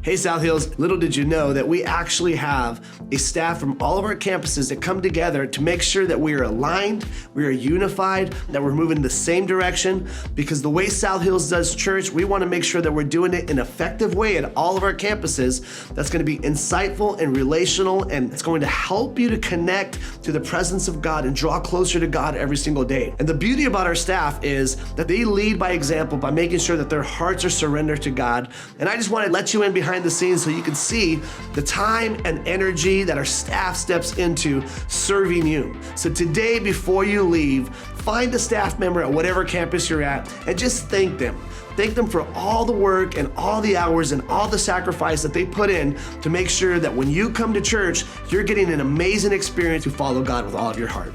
Hey South Hills, little did you know that we actually have a staff from all of our campuses that come together to make sure that we are aligned, we are unified, that we're moving in the same direction, because the way South Hills does church, we want to make sure that we're doing it in an effective way at all of our campuses that's going to be insightful and relational, and it's going to help you to connect to the presence of God and draw closer to God every single day. And the beauty about our staff is that they lead by example by making sure that their hearts are surrendered to God. And I just want to let you in behind the scenes so you can see the time and energy that our staff steps into serving you. So today, before you leave, find a staff member at whatever campus you're at and just thank them. Thank them for all the work and all the hours and all the sacrifice that they put in to make sure that when you come to church, you're getting an amazing experience to follow God with all of your heart.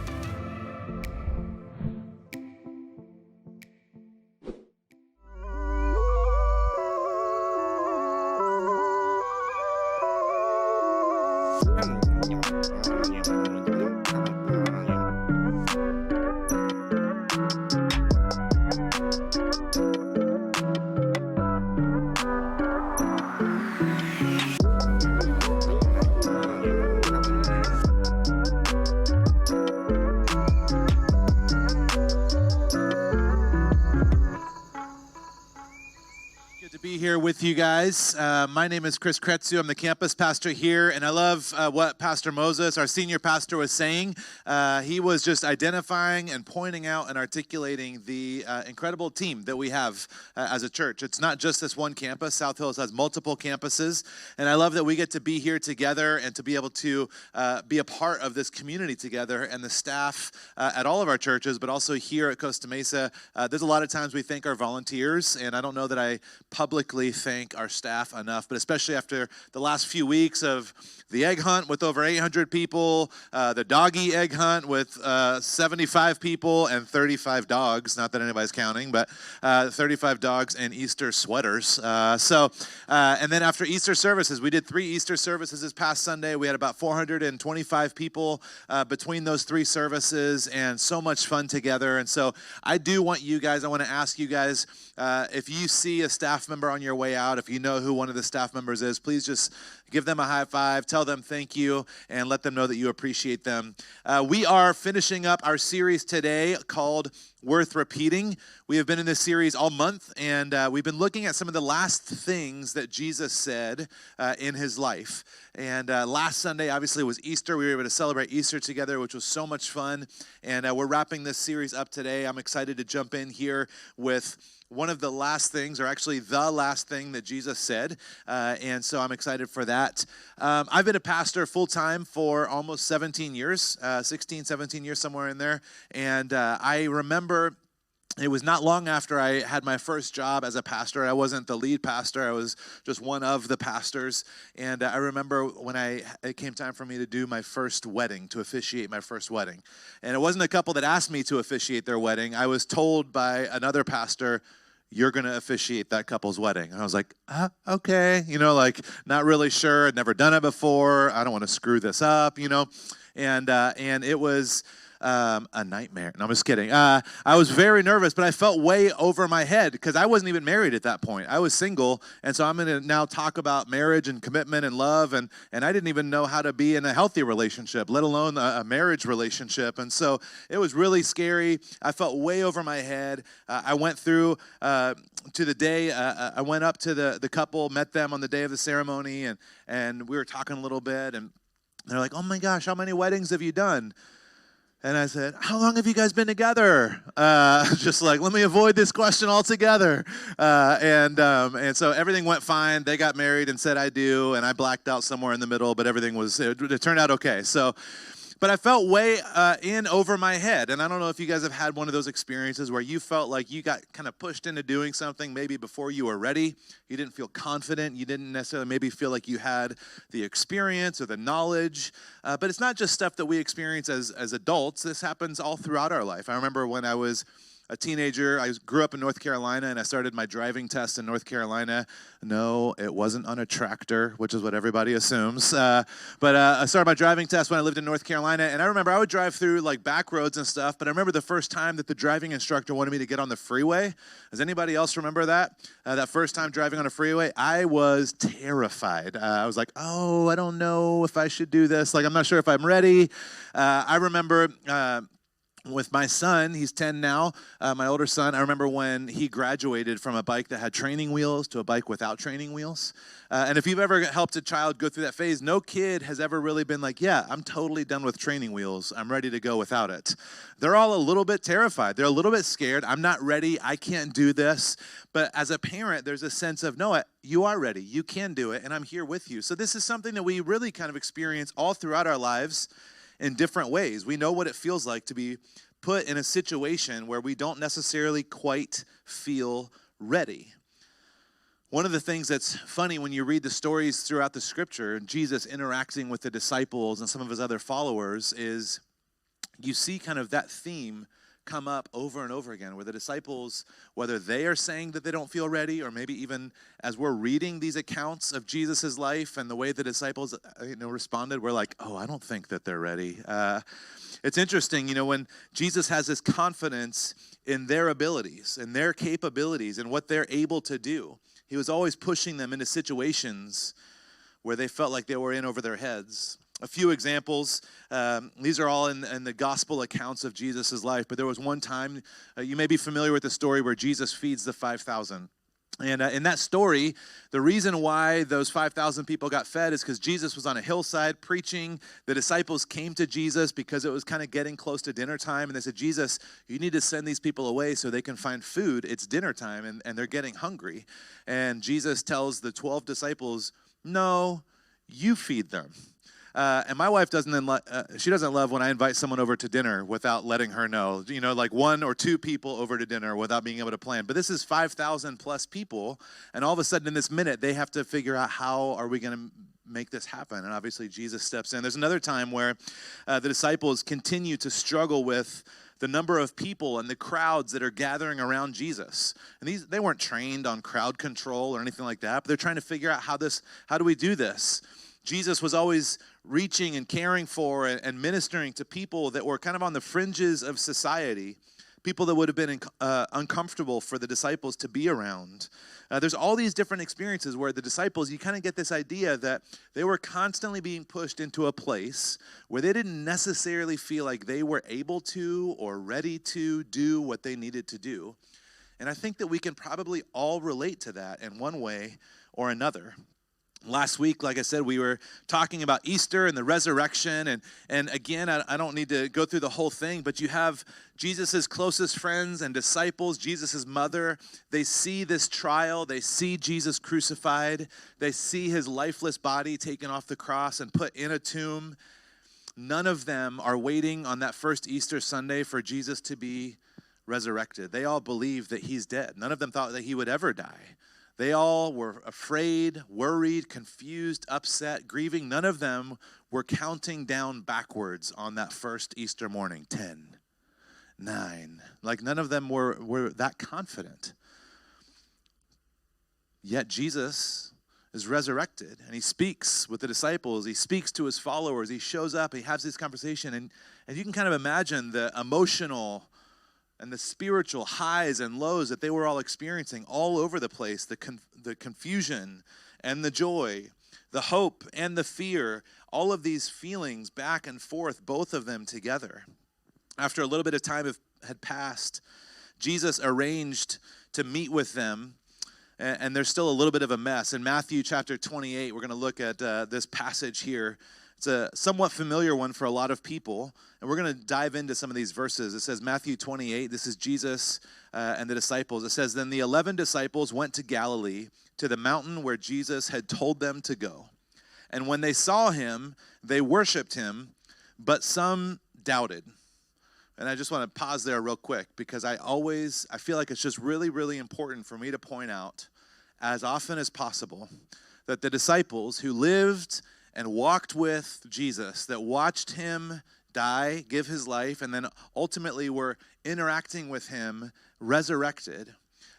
Here with you guys. My name is Chris Kretzu. I'm the campus pastor here, and I love what Pastor Moses, our senior pastor, was saying. He was just identifying and pointing out and articulating the incredible team that we have as a church. It's not just this one campus. South Hills has multiple campuses, and I love that we get to be here together and to be able to be a part of this community together, and the staff at all of our churches, but also here at Costa Mesa. There's a lot of times we thank our volunteers, and I don't know that I publicly thank our staff enough, but especially after the last few weeks of the egg hunt with over 800 people, the doggy egg hunt with 75 people and 35 dogs, not that anybody's counting, but 35 dogs and Easter sweaters. And then after Easter services, we did 3 Easter services this past Sunday. We had about 425 people between those 3 services, and so much fun together. And so I do want you guys, I want to ask you guys, if you see a staff member on your way out, if you know who one of the staff members is, please just give them a high five, tell them thank you, and let them know that you appreciate them. We are finishing up our series today called Worth Repeating. We have been in this series all month, and we've been looking at some of the last things that Jesus said in his life. And last Sunday, obviously, was Easter. We were able to celebrate Easter together, which was so much fun. And we're wrapping this series up today. I'm excited to jump in here with one of the last things, or actually the last thing that Jesus said, and so I'm excited for that. I've been a pastor full-time for almost 17 years, 16, 17 years, somewhere in there, and I remember it was not long after I had my first job as a pastor. I wasn't the lead pastor. I was just one of the pastors. And I remember when it came time for me to do my first wedding, to officiate my first wedding. And it wasn't a couple that asked me to officiate their wedding. I was told by another pastor, "You're going to officiate that couple's wedding." And I was like, okay, not really sure. I'd never done it before. I don't want to screw this up, and it was a nightmare. No, I'm just kidding. I was very nervous, but I felt way over my head because I wasn't even married at that point. I was single, and so I'm going to now talk about marriage and commitment and love, and I didn't even know how to be in a healthy relationship, let alone a marriage relationship, and so it was really scary. I felt way over my head. I went through to the day, I went up to the couple, met them on the day of the ceremony, and we were talking a little bit, and they're like, "Oh my gosh, how many weddings have you done?" And I said, "How long have you guys been together?" Just like, let me avoid this question altogether. And so everything went fine. They got married and said, "I do." And I blacked out somewhere in the middle, but it turned out okay. But I felt way in over my head. And I don't know if you guys have had one of those experiences where you felt like you got kind of pushed into doing something maybe before you were ready. You didn't feel confident. You didn't necessarily maybe feel like you had the experience or the knowledge. But it's not just stuff that we experience as adults. This happens all throughout our life. I remember when I was a teenager, I grew up in North Carolina, and I started my driving test in North Carolina. No, it wasn't on a tractor, which is what everybody assumes. But I started my driving test when I lived in North Carolina, and I remember I would drive through like back roads and stuff, but I remember the first time that the driving instructor wanted me to get on the freeway. Does anybody else remember that? That first time driving on a freeway, I was terrified. I was like, oh, I don't know if I should do this. Like, I'm not sure if I'm ready. I remember with my son, he's 10 now, my older son, I remember when he graduated from a bike that had training wheels to a bike without training wheels. And if you've ever helped a child go through that phase, no kid has ever really been like, yeah, I'm totally done with training wheels. I'm ready to go without it. They're all a little bit terrified. They're a little bit scared. I'm not ready. I can't do this. But as a parent, there's a sense of, no, you are ready. You can do it, and I'm here with you. So this is something that we really kind of experience all throughout our lives in different ways. We know what it feels like to be put in a situation where we don't necessarily quite feel ready. One of the things that's funny when you read the stories throughout the scripture, Jesus interacting with the disciples and some of his other followers, is you see kind of that theme come up over and over again, where the disciples, whether they are saying that they don't feel ready, or maybe even as we're reading these accounts of Jesus's life and the way the disciples responded, we're like, oh, I don't think that they're ready. It's interesting, when Jesus has this confidence in their abilities and their capabilities and what they're able to do, he was always pushing them into situations where they felt like they were in over their heads. A few examples, these are all in the gospel accounts of Jesus' life, but there was one time, you may be familiar with the story where Jesus feeds the 5,000. And in that story, the reason why those 5,000 people got fed is because Jesus was on a hillside preaching. The disciples came to Jesus because it was kind of getting close to dinner time. And they said, Jesus, you need to send these people away so they can find food. It's dinner time, and they're getting hungry. And Jesus tells the 12 disciples, no, you feed them. And my wife doesn't love when I invite someone over to dinner without letting her know, like one or two people over to dinner without being able to plan. But this is 5,000 plus people, and all of a sudden in this minute, they have to figure out how are we going to make this happen. And obviously Jesus steps in. There's another time where the disciples continue to struggle with the number of people and the crowds that are gathering around Jesus. And they weren't trained on crowd control or anything like that, but they're trying to figure out how do we do this? Jesus was always reaching and caring for and ministering to people that were kind of on the fringes of society, people that would have been uncomfortable for the disciples to be around. There's all these different experiences where the disciples, you kind of get this idea that they were constantly being pushed into a place where they didn't necessarily feel like they were able to or ready to do what they needed to do. And I think that we can probably all relate to that in one way or another. Last week, like I said, we were talking about Easter and the resurrection. And again, I don't need to go through the whole thing, but you have Jesus' closest friends and disciples, Jesus' mother. They see this trial. They see Jesus crucified. They see his lifeless body taken off the cross and put in a tomb. None of them are waiting on that first Easter Sunday for Jesus to be resurrected. They all believe that he's dead. None of them thought that he would ever die. They all were afraid, worried, confused, upset, grieving. None of them were counting down backwards on that first Easter morning. 10, 9. Like none of them were that confident. Yet Jesus is resurrected, and he speaks with the disciples. He speaks to his followers. He shows up. He has this conversation. And you can kind of imagine the emotional and the spiritual highs and lows that they were all experiencing all over the place, the confusion and the joy, the hope and the fear, all of these feelings back and forth, both of them together. After a little bit of time had passed, Jesus arranged to meet with them, and there's still a little bit of a mess. In Matthew chapter 28, we're going to look at this passage here. It's a somewhat familiar one for a lot of people, and we're going to dive into some of these verses. It says, Matthew 28, this is Jesus and the disciples. It says, then the 11 disciples went to Galilee, to the mountain where Jesus had told them to go. And when they saw him, they worshiped him, but some doubted. And I just want to pause there real quick, because I feel like it's just really, really important for me to point out as often as possible that the disciples who lived and walked with Jesus, that watched him die, give his life, and then ultimately were interacting with him, resurrected.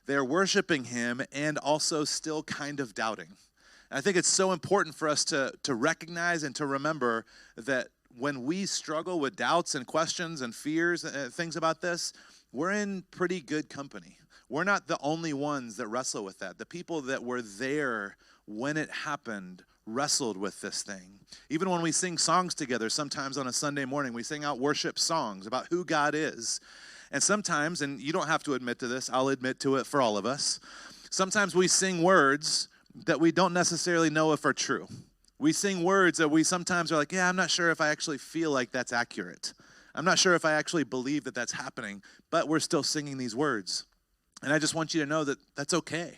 They're worshiping him and also still kind of doubting. And I think it's so important for us to recognize and to remember that when we struggle with doubts and questions and fears and things about this, we're in pretty good company. We're not the only ones that wrestle with that. The people that were there when it happened wrestled with this thing. Even when we sing songs together, sometimes on a Sunday morning, we sing out worship songs about who God is. And sometimes, and you don't have to admit to this, I'll admit to it for all of us, sometimes we sing words that we don't necessarily know if are true. We sing words that we sometimes are like, yeah, I'm not sure if I actually feel like that's accurate. I'm not sure if I actually believe that that's happening, but we're still singing these words. And I just want you to know that that's okay.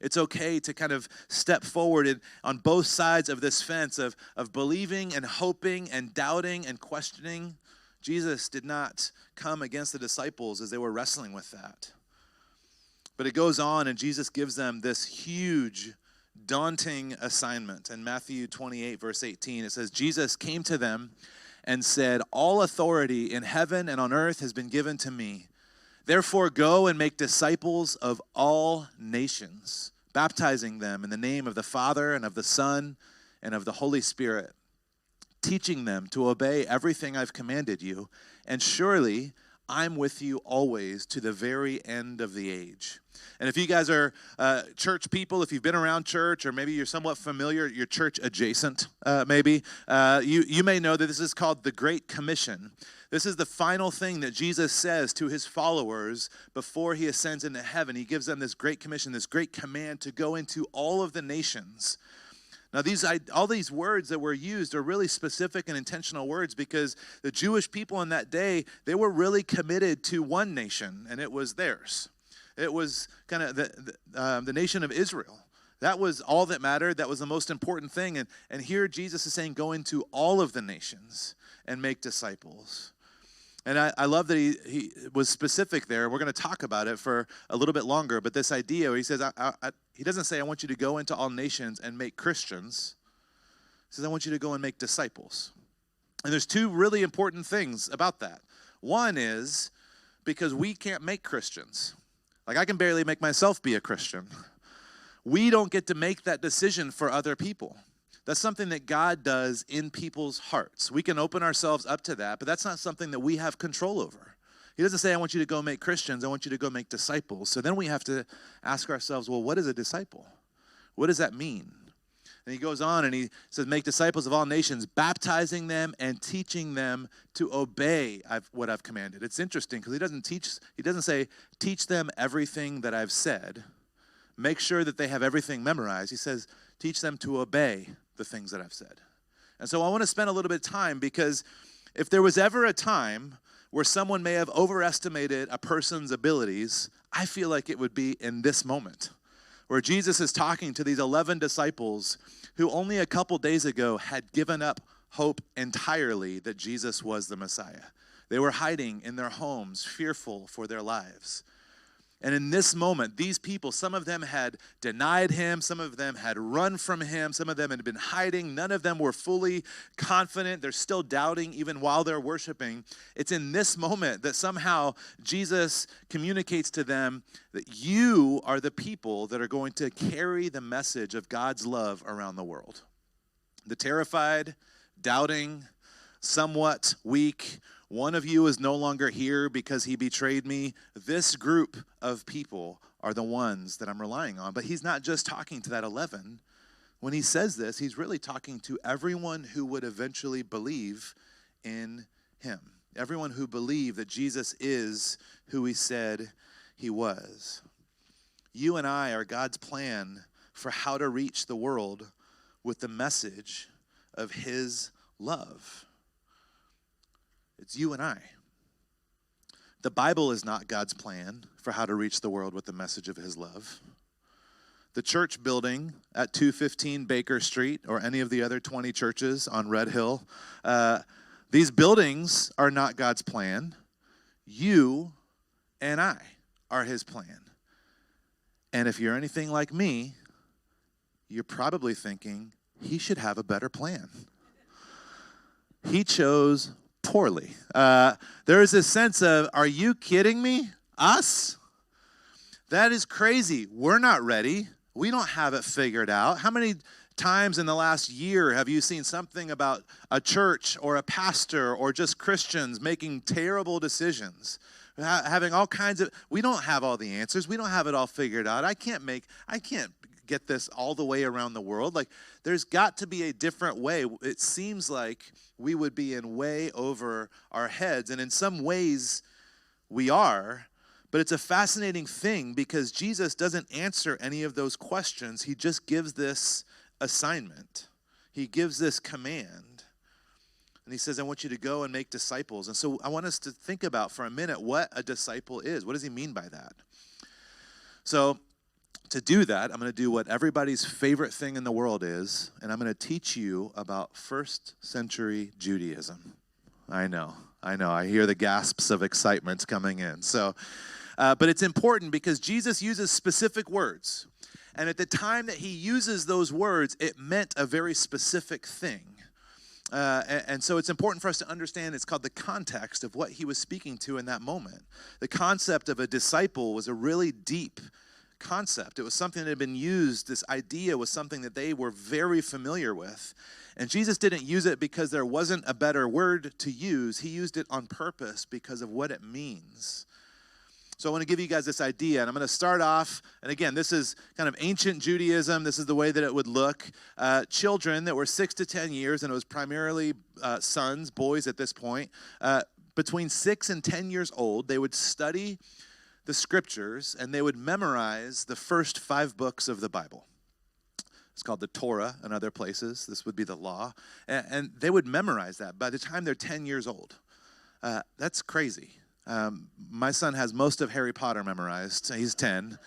It's okay to kind of step forward on both sides of this fence of believing and hoping and doubting and questioning. Jesus did not come against the disciples as they were wrestling with that. But it goes on, and Jesus gives them this huge, daunting assignment. In Matthew 28, verse 18, it says, Jesus came to them and said, all authority in heaven and on earth has been given to me. Therefore, go and make disciples of all nations, baptizing them in the name of the Father and of the Son and of the Holy Spirit, teaching them to obey everything I've commanded you. And surely I'm with you always to the very end of the age. And if you guys are church people, if you've been around church, or maybe you're somewhat familiar, you're church adjacent, maybe, you may know that this is called the Great Commission. This is the final thing that Jesus says to his followers before he ascends into heaven. He gives them this great commission, this great command to go into all of the nations. Now, all these words that were used are really specific and intentional words because the Jewish people in that day, they were really committed to one nation, and it was theirs. It was kind of the nation of Israel. That was all that mattered. That was the most important thing. And here Jesus is saying, go into all of the nations and make disciples. And I love that he was specific there. We're going to talk about it for a little bit longer. But this idea where he says, he doesn't say, I want you to go into all nations and make Christians. He says, I want you to go and make disciples. And there's two really important things about that. One is because we can't make Christians. Like, I can barely make myself be a Christian. We don't get to make that decision for other people. That's something that God does in people's hearts. We can open ourselves up to that, but that's not something that we have control over. He doesn't say, I want you to go make Christians. I want you to go make disciples. So then we have to ask ourselves, well, what is a disciple? What does that mean? And he goes on and he says, make disciples of all nations, baptizing them and teaching them to obey what I've commanded. It's interesting because he doesn't say, teach them everything that I've said. Make sure that they have everything memorized. He says, teach them to obey the things that I've said. And so I want to spend a little bit of time because if there was ever a time where someone may have overestimated a person's abilities, I feel like it would be in this moment where Jesus is talking to these 11 disciples who only a couple days ago had given up hope entirely that Jesus was the Messiah. They were hiding in their homes, fearful for their lives. And in this moment, these people, some of them had denied him, some of them had run from him, some of them had been hiding. None of them were fully confident. They're still doubting even while they're worshiping. It's in this moment that somehow Jesus communicates to them that you are the people that are going to carry the message of God's love around the world. The terrified, doubting, somewhat weak, one of you is no longer here because he betrayed me. This group of people are the ones that I'm relying on. But he's not just talking to that 11. When he says this, he's really talking to everyone who would eventually believe in him. Everyone who believed that Jesus is who he said he was. You and I are God's plan for how to reach the world with the message of his love. It's you and I. The Bible is not God's plan for how to reach the world with the message of his love. The church building at 215 Baker Street or any of the other 20 churches on Red Hill, these buildings are not God's plan. You and I are his plan. And if you're anything like me, you're probably thinking he should have a better plan. He chose poorly. There is this sense of, are you kidding me? Us? That is crazy. We're not ready. We don't have it figured out. How many times in the last year have you seen something about a church or a pastor or just Christians making terrible decisions? Having all kinds of, we don't have all the answers. We don't have it all figured out. I can't get this all the way around the world. Like, there's got to be a different way. It seems like we would be in way over our heads, and in some ways we are, but it's a fascinating thing because Jesus doesn't answer any of those questions. He just gives this assignment. He gives this command. And he says, I want you to go and make disciples. And so I want us to think about for a minute what a disciple is. What does he mean by that? So to do that, I'm going to do what everybody's favorite thing in the world is, and I'm going to teach you about first century Judaism. I know. I hear the gasps of excitement coming in. So, but it's important because Jesus uses specific words. And at the time that he uses those words, it meant a very specific thing. And so it's important for us to understand it's called the context of what he was speaking to in that moment. The concept of a disciple was a really deep concept. It was something that had been used. This idea was something that they were very familiar with. And Jesus didn't use it because there wasn't a better word to use. He used it on purpose because of what it means. So I want to give you guys this idea, and I'm going to start off, and again, this is kind of ancient Judaism. This is the way that it would look. Children that were 6 to 10 years, and it was primarily sons, boys at this point, between 6 and 10 years old, they would study the scriptures, and they would memorize the first 5 books of the Bible. It's called the Torah in other places. This would be the law. And they would memorize that by the time they're 10 years old. That's crazy. My son has most of Harry Potter memorized. He's 10.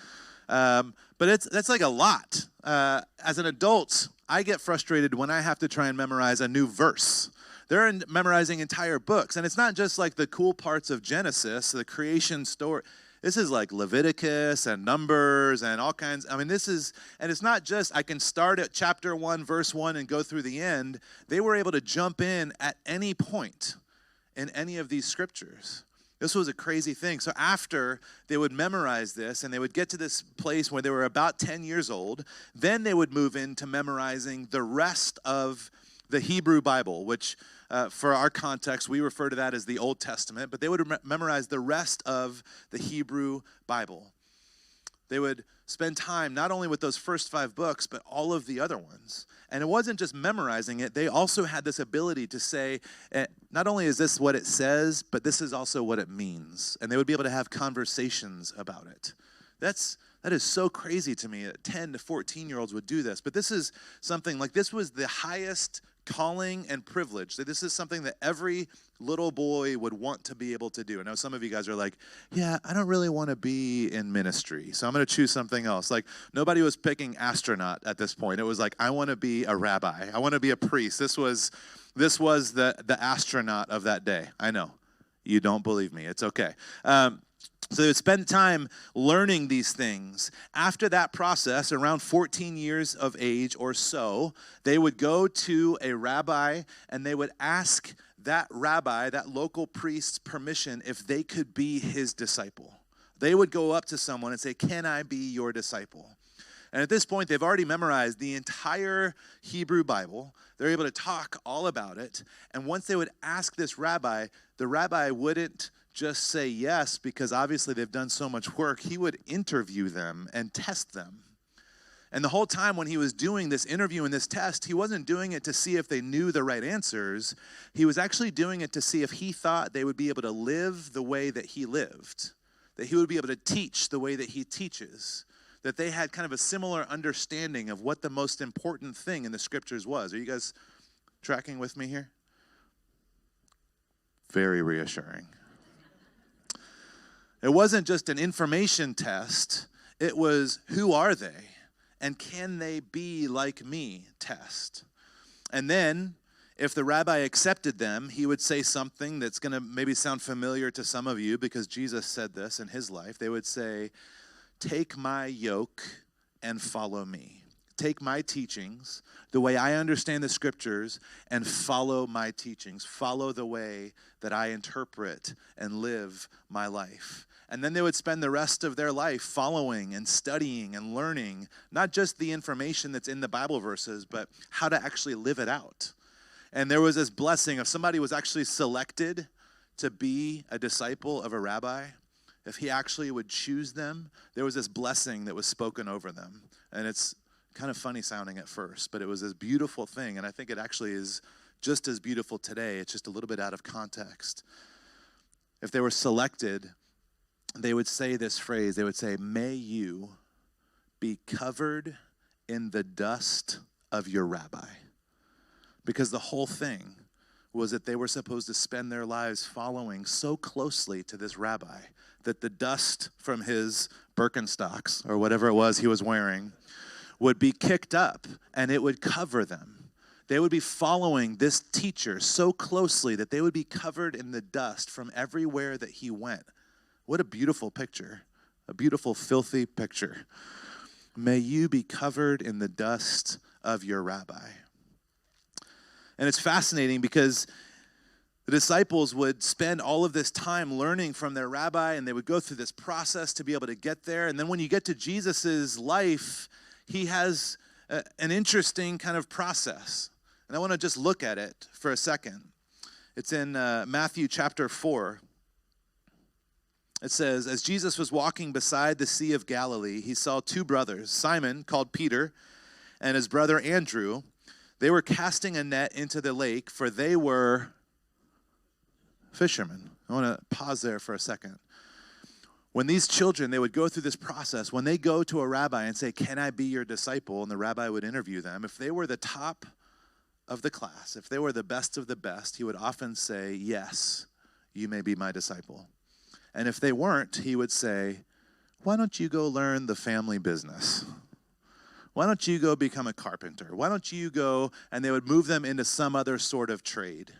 But that's like a lot. As an adult, I get frustrated when I have to try and memorize a new verse. They're memorizing entire books. And it's not just like the cool parts of Genesis, the creation story. This is like Leviticus and Numbers and all kinds. I mean, and it's not just I can start at chapter 1, verse 1 and go through the end. They were able to jump in at any point in any of these scriptures. This was a crazy thing. So after they would memorize this and they would get to this place where they were about 10 years old, then they would move into memorizing the rest of the Hebrew Bible, which for our context, we refer to that as the Old Testament, but they would memorize the rest of the Hebrew Bible. They would spend time not only with those first 5 books, but all of the other ones. And it wasn't just memorizing it. They also had this ability to say, not only is this what it says, but this is also what it means. And they would be able to have conversations about it. That is so crazy to me that 10 to 14-year-olds would do this. But this is something like this was the highest calling and privilege. This is something that every little boy would want to be able to do. I know some of you guys are like, yeah, I don't really want to be in ministry, so I'm going to choose something else. Like, nobody was picking astronaut at this point. It was like, I want to be a rabbi. I want to be a priest. This was the astronaut of that day. I know. You don't believe me. It's okay. So they would spend time learning these things. After that process, around 14 years of age or so, they would go to a rabbi and they would ask that rabbi, that local priest's permission if they could be his disciple. They would go up to someone and say, can I be your disciple? And at this point, they've already memorized the entire Hebrew Bible. They're able to talk all about it. And once they would ask this rabbi, the rabbi wouldn't just say yes because obviously they've done so much work. He would interview them and test them. And the whole time when he was doing this interview and this test, he wasn't doing it to see if they knew the right answers. He was actually doing it to see if he thought they would be able to live the way that he lived, that he would be able to teach the way that he teaches, that they had kind of a similar understanding of what the most important thing in the scriptures was. Are you guys tracking with me here? Very reassuring. It wasn't just an information test. It was, who are they? And can they be like me test? And then, if the rabbi accepted them, he would say something that's going to maybe sound familiar to some of you because Jesus said this in his life. They would say, take my yoke and follow me. take my teachings, the way I understand the scriptures, and follow my teachings, follow the way that I interpret and live my life. And then they would spend the rest of their life following and studying and learning, not just the information that's in the Bible verses, but how to actually live it out. And there was this blessing if somebody was actually selected to be a disciple of a rabbi, if he actually would choose them, there was this blessing that was spoken over them. And it's kind of funny sounding at first, but it was this beautiful thing. And I think it actually is just as beautiful today. It's just a little bit out of context. If they were selected, they would say this phrase. They would say, "May you be covered in the dust of your rabbi." Because the whole thing was that they were supposed to spend their lives following so closely to this rabbi that the dust from his Birkenstocks, or whatever it was he was wearing, would be kicked up and it would cover them. They would be following this teacher so closely that they would be covered in the dust from everywhere that he went. What a beautiful picture, a beautiful, filthy picture. May you be covered in the dust of your rabbi. And it's fascinating because the disciples would spend all of this time learning from their rabbi, and they would go through this process to be able to get there. And then when you get to Jesus's life, he has an interesting kind of process. And I want to just look at it for a second. It's in Matthew chapter 4. It says, "As Jesus was walking beside the Sea of Galilee, he saw two brothers, Simon, called Peter, and his brother Andrew. They were casting a net into the lake, for they were fishermen." I want to pause there for a second. When these children, they would go through this process, when they go to a rabbi and say, "Can I be your disciple?" and the rabbi would interview them, if they were the top of the class, if they were the best of the best, he would often say, "Yes, you may be my disciple." And if they weren't, he would say, "Why don't you go learn the family business? Why don't you go become a carpenter? Why don't you go?" And they would move them into some other sort of trade.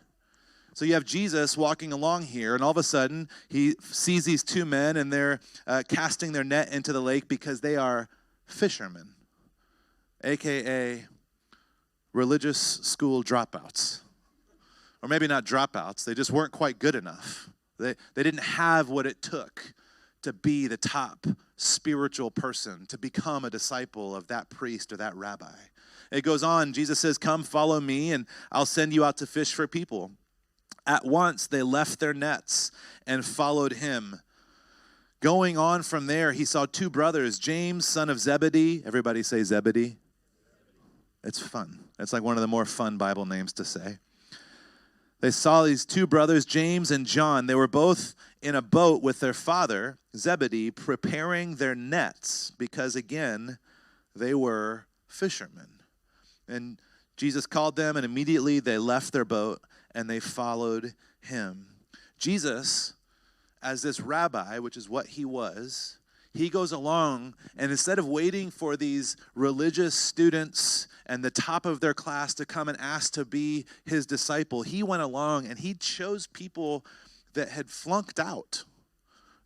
So you have Jesus walking along here, and all of a sudden, he sees these two men, and they're casting their net into the lake because they are fishermen, a.k.a. religious school dropouts. Or maybe not dropouts, they just weren't quite good enough. They didn't have what it took to be the top spiritual person, to become a disciple of that priest or that rabbi. It goes on, Jesus says, "Come, follow me, and I'll send you out to fish for people." At once they left their nets and followed him. Going on from there, he saw two brothers, James, son of Zebedee. Everybody say Zebedee. It's fun. It's like one of the more fun Bible names to say. They saw these two brothers, James and John. They were both in a boat with their father, Zebedee, preparing their nets because, again, they were fishermen. And Jesus called them, and immediately they left their boat and they followed him. Jesus, as this rabbi, which is what he was, he goes along, and instead of waiting for these religious students and the top of their class to come and ask to be his disciple, he went along and he chose people that had flunked out,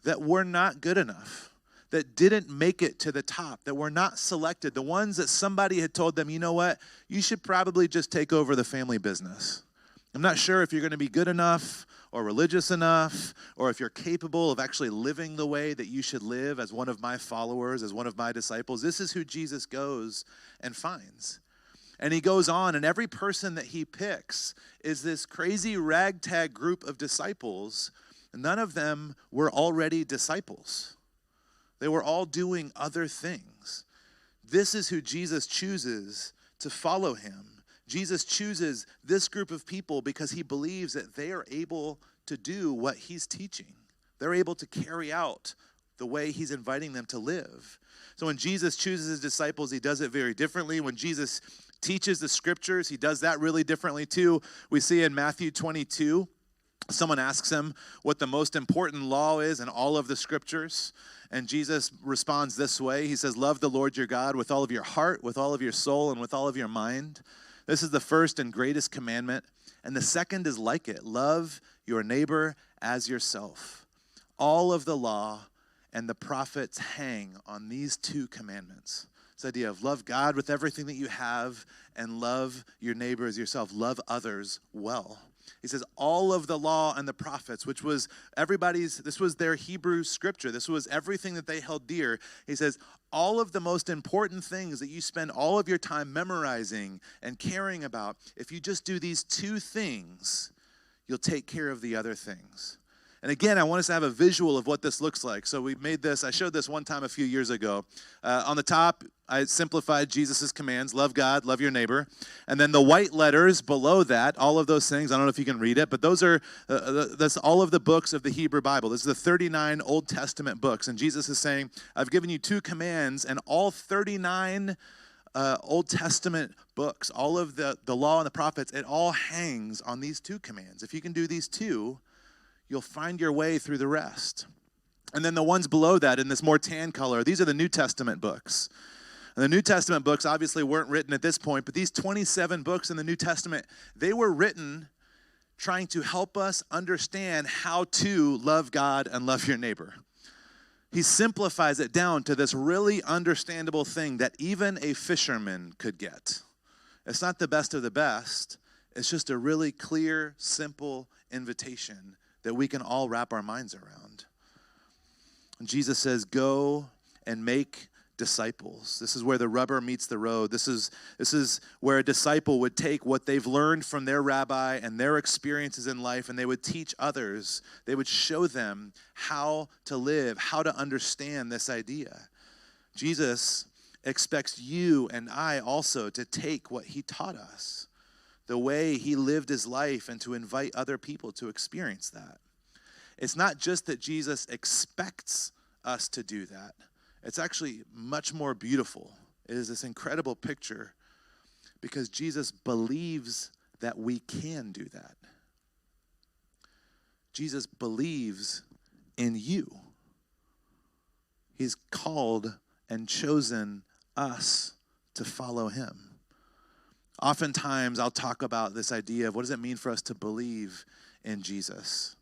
that were not good enough, that didn't make it to the top, that were not selected, the ones that somebody had told them, "You know what, you should probably just take over the family business. I'm not sure if you're going to be good enough or religious enough, or if you're capable of actually living the way that you should live as one of my followers, as one of my disciples." This is who Jesus goes and finds. And he goes on, and every person that he picks is this crazy ragtag group of disciples. None of them were already disciples. They were all doing other things. This is who Jesus chooses to follow him. Jesus chooses this group of people because he believes that they are able to do what he's teaching. They're able to carry out the way he's inviting them to live. So when Jesus chooses his disciples, he does it very differently. When Jesus teaches the scriptures, he does that really differently too. We see in Matthew 22, someone asks him what the most important law is in all of the scriptures. And Jesus responds this way. He says, "Love the Lord your God with all of your heart, with all of your soul, and with all of your mind. This is the first and greatest commandment. And the second is like it. Love your neighbor as yourself. All of the law and the prophets hang on these two commandments." This idea of love God with everything that you have and love your neighbor as yourself. Love others well. He says all of the law and the prophets, which was this was their Hebrew scripture. This was everything that they held dear. He says all of the most important things that you spend all of your time memorizing and caring about, if you just do these two things, you'll take care of the other things. And again, I want us to have a visual of what this looks like. So we made this, I showed this one time a few years ago. On the top, I simplified Jesus' commands, love God, love your neighbor. And then the white letters below that, all of those things, I don't know if you can read it, but that's all of the books of the Hebrew Bible. This is the 39 Old Testament books. And Jesus is saying, I've given you two commands, and all 39 Old Testament books, all of the law and the prophets, it all hangs on these two commands. If you can do these two, you'll find your way through the rest. And then the ones below that in this more tan color, these are the New Testament books. And the New Testament books obviously weren't written at this point, but these 27 books in the New Testament, they were written trying to help us understand how to love God and love your neighbor. He simplifies it down to this really understandable thing that even a fisherman could get. It's not the best of the best. It's just a really clear, simple invitation that we can all wrap our minds around. And Jesus says, go and make disciples. This is where the rubber meets the road. This is where a disciple would take what they've learned from their rabbi and their experiences in life, and they would teach others. They would show them how to live, how to understand this idea. Jesus expects you and I also to take what he taught us, the way he lived his life, and to invite other people to experience that. It's not just that Jesus expects us to do that. It's actually much more beautiful. It is this incredible picture because Jesus believes that we can do that. Jesus believes in you. He's called and chosen us to follow him. Oftentimes, I'll talk about this idea of what does it mean for us to believe in Jesus?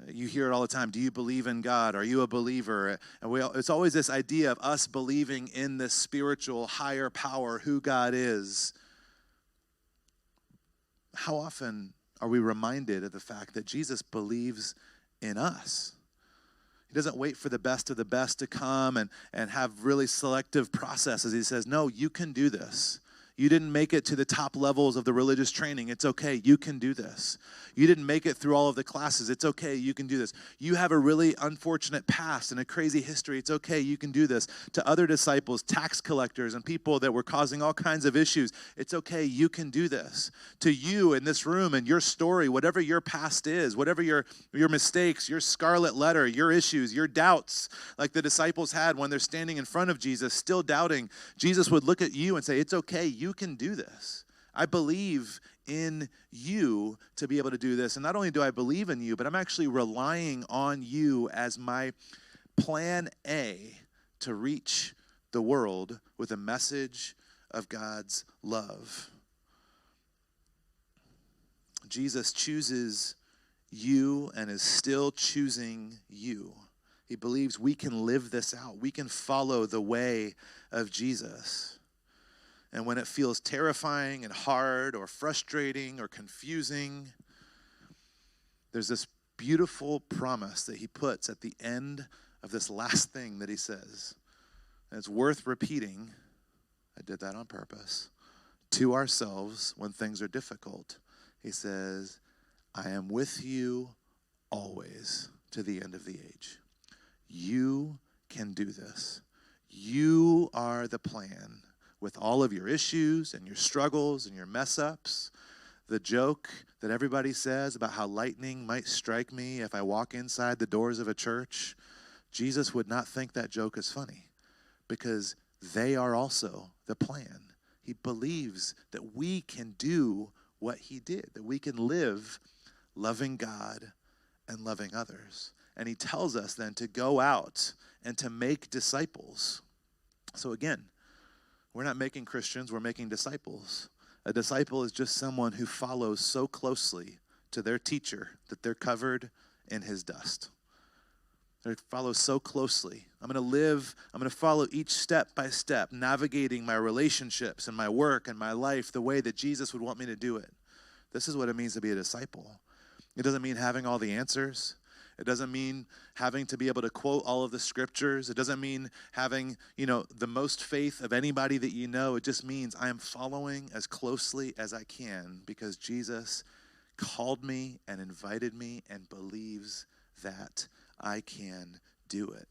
You hear it all the time. Do you believe in God? Are you a believer? And it's always this idea of us believing in this spiritual higher power, who God is. How often are we reminded of the fact that Jesus believes in us? He doesn't wait for the best of the best to come and have really selective processes. He says, no, you can do this. You didn't make it to the top levels of the religious training. It's okay. You can do this. You didn't make it through all of the classes. It's okay. You can do this. You have a really unfortunate past and a crazy history. It's okay. You can do this. To other disciples, tax collectors, and people that were causing all kinds of issues, it's okay. You can do this. To you in this room and your story, whatever your past is, whatever your mistakes, your scarlet letter, your issues, your doubts, like the disciples had when they're standing in front of Jesus, still doubting, Jesus would look at you and say, it's okay. You can do this. I believe in you to be able to do this. And not only do I believe in you, but I'm actually relying on you as my plan A to reach the world with a message of God's love. Jesus chooses you and is still choosing you. He believes we can live this out. We can follow the way of Jesus. And when it feels terrifying and hard or frustrating or confusing, there's this beautiful promise that he puts at the end of this last thing that he says. And it's worth repeating. I did that on purpose. To ourselves when things are difficult. He says, I am with you always to the end of the age. You can do this. You are the plan. With all of your issues and your struggles and your mess ups, the joke that everybody says about how lightning might strike me if I walk inside the doors of a church, Jesus would not think that joke is funny because they are also the plan. He believes that we can do what he did, that we can live loving God and loving others. And he tells us then to go out and to make disciples. So again, we're not making Christians, we're making disciples. A disciple is just someone who follows so closely to their teacher that they're covered in his dust. They follow so closely. I'm going to follow each step by step, navigating my relationships and my work and my life the way that Jesus would want me to do it. This is what it means to be a disciple. It doesn't mean having all the answers. It doesn't mean having to be able to quote all of the scriptures. It doesn't mean having, the most faith of anybody that you know. It just means I am following as closely as I can because Jesus called me and invited me and believes that I can do it.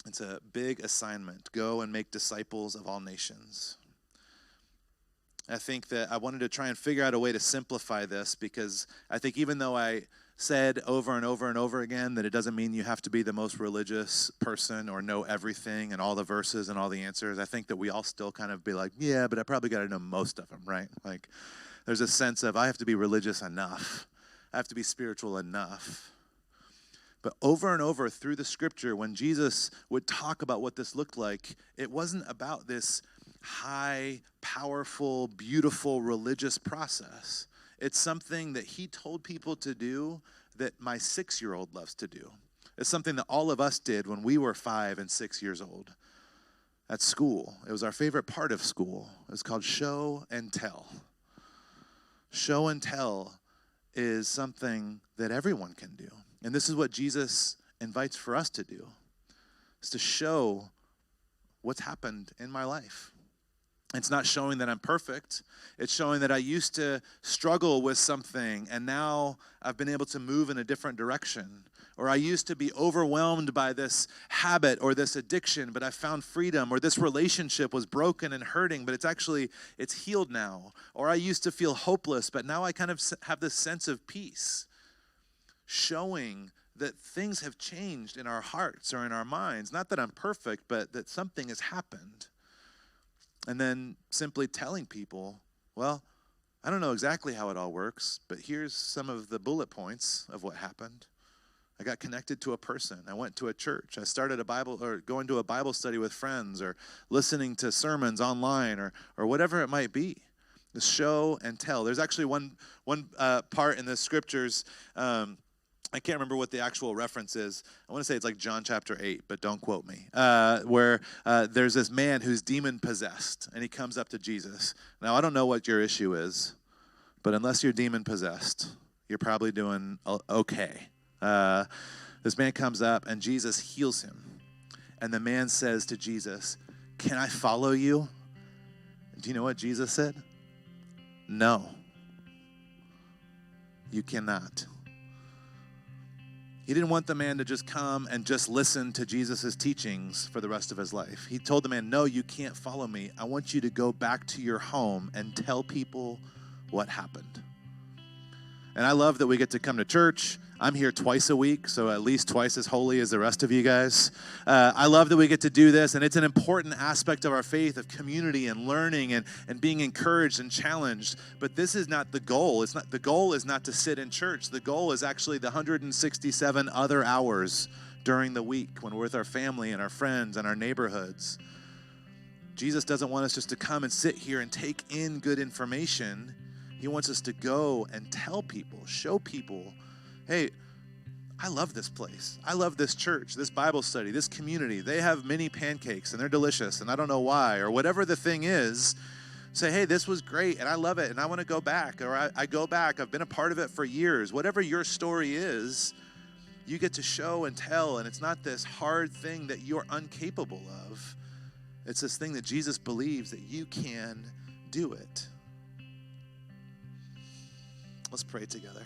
It's a big assignment. Go and make disciples of all nations. I think that I wanted to try and figure out a way to simplify this because I think even though I said over and over and over again that it doesn't mean you have to be the most religious person or know everything and all the verses and all the answers, I think that we all still kind of be like, yeah, but I probably got to know most of them, right? Like there's a sense of I have to be religious enough. I have to be spiritual enough. But over and over through the scripture, when Jesus would talk about what this looked like, it wasn't about this high, powerful, beautiful religious process. It's something that he told people to do that my 6-year-old loves to do. It's something that all of us did when we were 5 and 6 years old at school. It was our favorite part of school. It was called show and tell. Show and tell is something that everyone can do. And this is what Jesus invites for us to do, is to show what's happened in my life. It's not showing that I'm perfect. It's showing that I used to struggle with something and now I've been able to move in a different direction. Or I used to be overwhelmed by this habit or this addiction, but I found freedom. Or this relationship was broken and hurting, but it's healed now. Or I used to feel hopeless, but now I kind of have this sense of peace. Showing that things have changed in our hearts or in our minds. Not that I'm perfect, but that something has happened. And then simply telling people, well, I don't know exactly how it all works, but here's some of the bullet points of what happened. I got connected to a person. I went to a church. I started going to a Bible study with friends or listening to sermons online or whatever it might be. The show and tell. There's actually one part in the scriptures, I can't remember what the actual reference is. I want to say it's like John chapter 8, but don't quote me, where there's this man who's demon-possessed, and he comes up to Jesus. Now, I don't know what your issue is, but unless you're demon-possessed, you're probably doing okay. This man comes up, and Jesus heals him. And the man says to Jesus, "Can I follow you?" Do you know what Jesus said? No, you cannot. He didn't want the man to just come and just listen to Jesus' teachings for the rest of his life. He told the man, no, you can't follow me. I want you to go back to your home and tell people what happened. And I love that we get to come to church. I'm here twice a week, so at least twice as holy as the rest of you guys. I love that we get to do this, and it's an important aspect of our faith, of community and learning and being encouraged and challenged. But this is not the goal. The goal is not to sit in church. The goal is actually the 167 other hours during the week when we're with our family and our friends and our neighborhoods. Jesus doesn't want us just to come and sit here and take in good information. He wants us to go and tell people, show people, hey, I love this place. I love this church, this Bible study, this community. They have mini pancakes and they're delicious and I don't know why, or whatever the thing is. Say, hey, this was great and I love it and I want to go back, or I go back. I've been a part of it for years. Whatever your story is, you get to show and tell, and it's not this hard thing that you're incapable of. It's this thing that Jesus believes that you can do it. Let's pray together.